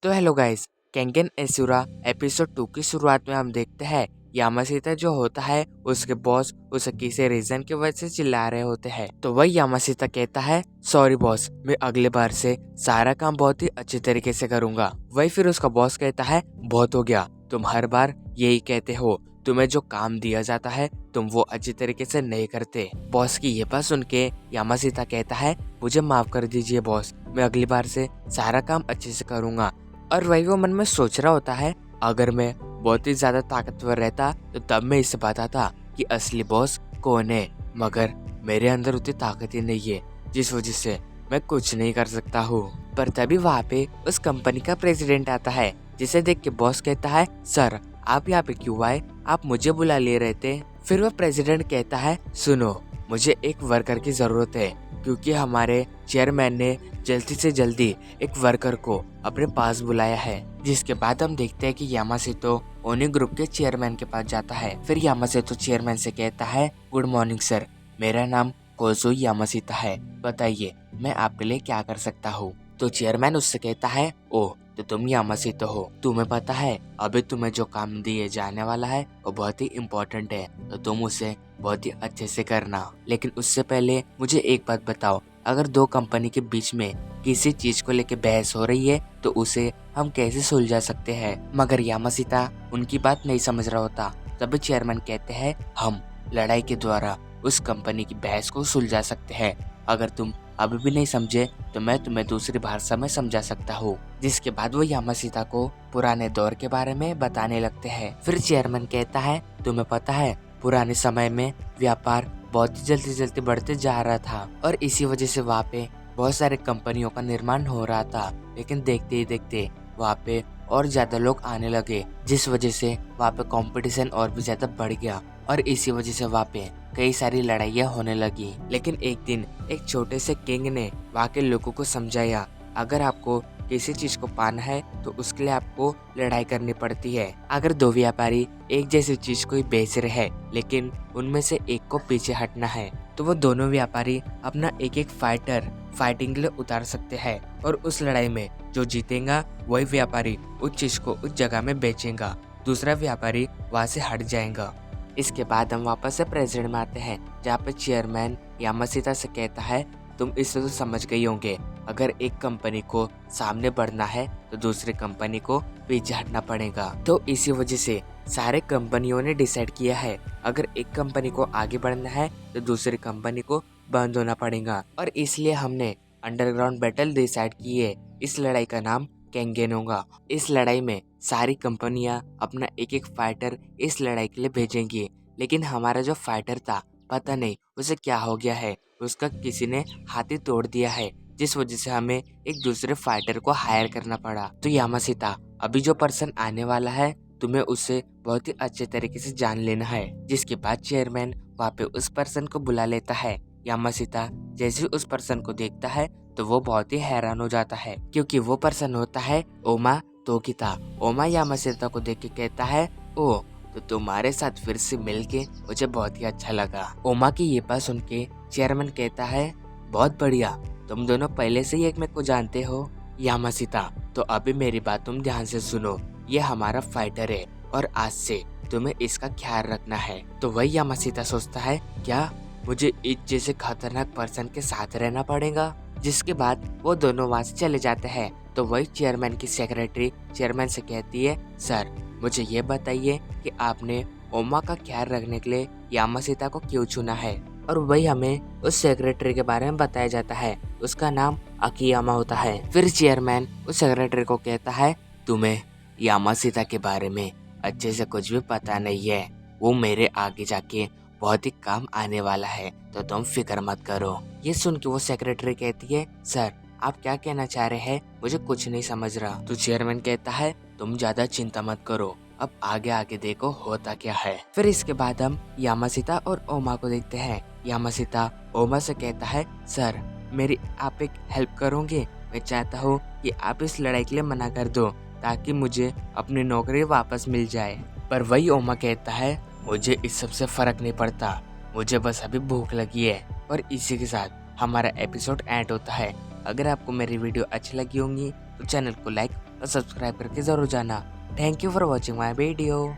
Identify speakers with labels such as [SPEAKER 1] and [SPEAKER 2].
[SPEAKER 1] तो hello guys, केंगेन एसुरा episode 2 की शुरुआत में हम देखते हैं यामाशिता जो होता है उसके बॉस उसे किसी रीजन की वजह से चिल्ला रहे होते हैं। तो वही यामाशिता कहता है सॉरी बॉस, मैं अगले बार से सारा काम बहुत ही अच्छे तरीके से करूंगा। वही फिर उसका बॉस कहता है बहुत हो गया, तुम हर बार यही कहते हो, तुम्हें जो काम दिया जाता है तुम वो अच्छी तरीके से नहीं करते। बॉस की ये बात सुन के यामाशिता कहता है मुझे माफ कर दीजिए बॉस, मैं अगली बार से सारा काम अच्छे से करूंगा। और वही वो मन में सोच रहा होता है अगर मैं बहुत ही ज्यादा ताकतवर रहता तो तब मैं इसे बताता कि असली बॉस कौन है, मगर मेरे अंदर उतनी ताकत ही नहीं है जिस वजह से मैं कुछ नहीं कर सकता हूँ। पर तभी वहाँ पे उस कंपनी का प्रेसिडेंट आता है जिसे देख के बॉस कहता है सर आप यहाँ पे क्यों आए, आप मुझे बुला ले रहे थे। फिर वह प्रेसिडेंट कहता है सुनो, मुझे एक वर्कर की जरूरत है क्योंकि हमारे चेयरमैन ने जल्दी से जल्दी एक वर्कर को अपने पास बुलाया है। जिसके बाद हम देखते हैं कि यामाशितो ओनी ग्रुप के चेयरमैन के पास जाता है। फिर यामाशितो चेयरमैन से कहता है गुड मॉर्निंग सर, मेरा नाम कोजो यामाशिता है, बताइए मैं आपके लिए क्या कर सकता हूँ। तो चेयरमैन उससे कहता है ओह तो तुम यामाशितो हो, तुम्हें पता है अभी तुम्हें जो काम दिए जाने वाला है वो बहुत ही इम्पोर्टेंट है, तो तुम उसे बहुत ही अच्छे से करना। लेकिन उससे पहले मुझे एक बात बताओ, अगर दो कंपनी के बीच में किसी चीज को लेके बहस हो रही है तो उसे हम कैसे सुलझा सकते हैं। मगर यामाशिता उनकी बात नहीं समझ रहा होता। तभी चेयरमैन कहते हैं हम लड़ाई के द्वारा उस कंपनी की बहस को सुलझा सकते हैं, अगर तुम अभी भी नहीं समझे तो मैं तुम्हें दूसरी भाषा में समझा सकता हूँ। जिसके बाद वो यामाशिता को पुराने दौर के बारे में बताने लगते हैं। फिर चेयरमैन कहता है तुम्हें पता है पुराने समय में व्यापार बहुत जल्दी जल्दी बढ़ते जा रहा था और इसी वजह से वहाँ पे बहुत सारे कंपनियों का निर्माण हो रहा था, लेकिन देखते ही देखते वहाँ पे और ज्यादा लोग आने लगे जिस वजह से वहाँ पे कंपटीशन और भी ज्यादा बढ़ गया और इसी वजह से वहाँ पे कई सारी लड़ाइयाँ होने लगी। लेकिन एक दिन एक छोटे से किंग ने वहाँ के लोगों को समझाया अगर आपको किसी चीज को पाना है तो उसके लिए आपको लड़ाई करनी पड़ती है। अगर दो व्यापारी एक जैसी चीज को ही बेच रहे हैं लेकिन उनमें से एक को पीछे हटना है तो वो दोनों व्यापारी अपना एक एक फाइटिंग के लिए उतार सकते हैं और उस लड़ाई में जो जीतेगा वही व्यापारी उस चीज को उस जगह में बेचेगा, दूसरा व्यापारी वहाँ से हट जाएगा। इसके बाद हम वापस से प्रेसिडेंट में आते हैं जहाँ पे चेयरमैन यामाशिता से कहता है तुम इससे तो समझ गई होंगे, अगर एक कंपनी को सामने बढ़ना है तो दूसरी कंपनी को पीछे हटना पड़ेगा। तो इसी वजह से सारे कंपनियों ने डिसाइड किया है अगर एक कंपनी को आगे बढ़ना है तो दूसरी कंपनी को बंद होना पड़ेगा और इसलिए हमने अंडरग्राउंड बैटल डिसाइड की है। इस लड़ाई का नाम केंगेन होगा। इस लड़ाई में सारी कंपनियां अपना एक एक फाइटर इस लड़ाई के लिए भेजेंगी, लेकिन हमारा जो फाइटर था पता नहीं उसे क्या हो गया है, उसका किसी ने हाथ ही तोड़ दिया है जिस वजह से हमें एक दूसरे फाइटर को हायर करना पड़ा। तो यामाशिता अभी जो पर्सन आने वाला है तुम्हें उससे बहुत ही अच्छे तरीके से जान लेना है। जिसके बाद चेयरमैन वहाँ पे उस पर्सन को बुला लेता है। यामाशिता जैसे उस पर्सन को देखता है तो वो बहुत ही हैरान हो जाता है क्योंकि वो पर्सन होता है ओमा तोकिता। ओमा यामाशिता को देख के कहता है ओ तो तुम्हारे साथ फिर से मिलके मुझे बहुत ही अच्छा लगा। ओमा की ये बात सुन के चेयरमैन कहता है बहुत बढ़िया, तुम दोनों पहले से ही एक मेरे को जानते हो। यामाशिता तो अभी मेरी बात तुम ध्यान से सुनो, ये हमारा फाइटर है और आज से तुम्हें इसका ख्याल रखना है। तो वही यामाशिता सोचता है क्या मुझे इस जैसे खतरनाक पर्सन के साथ रहना पड़ेगा। जिसके बाद वो दोनों वहाँ से चले जाते हैं। तो वही चेयरमैन की सेक्रेटरी चेयरमैन से कहती है सर मुझे ये बताइए कि आपने ओमा का ख्याल रखने के लिए यामाशिता को क्यों चुना है। और वही हमें उस सेक्रेटरी के बारे में बताया जाता है, उसका नाम अकियामा होता है। फिर चेयरमैन उस सेक्रेटरी को कहता है तुम्हें यामाशिता के बारे में अच्छे से कुछ भी पता नहीं है, वो मेरे आगे जाके बहुत ही काम आने वाला है, तो तुम फिक्र मत करो। ये सुन के वो सेक्रेटरी कहती है सर आप क्या कहना चाह रहे हैं, मुझे कुछ नहीं समझ रहा। तो चेयरमैन कहता है तुम ज्यादा चिंता मत करो, अब आगे आगे देखो होता क्या है। फिर इसके बाद हम यामाशिता और ओमा को देखते हैं। यामाशिता ओमा से कहता है सर मेरी आप एक हेल्प करोगे, मैं चाहता हूँ कि आप इस लड़ाई के लिए मना कर दो ताकि मुझे अपनी नौकरी वापस मिल जाए। पर वही ओमा कहता है मुझे इस सब से फर्क नहीं पड़ता, मुझे बस अभी भूख लगी है। और इसी के साथ हमारा एपिसोड एंड होता है। अगर आपको मेरी वीडियो अच्छी लगी होंगी तो चैनल को लाइक और सब्सक्राइब करके ज़रूर जाना। Thank you for watching my video.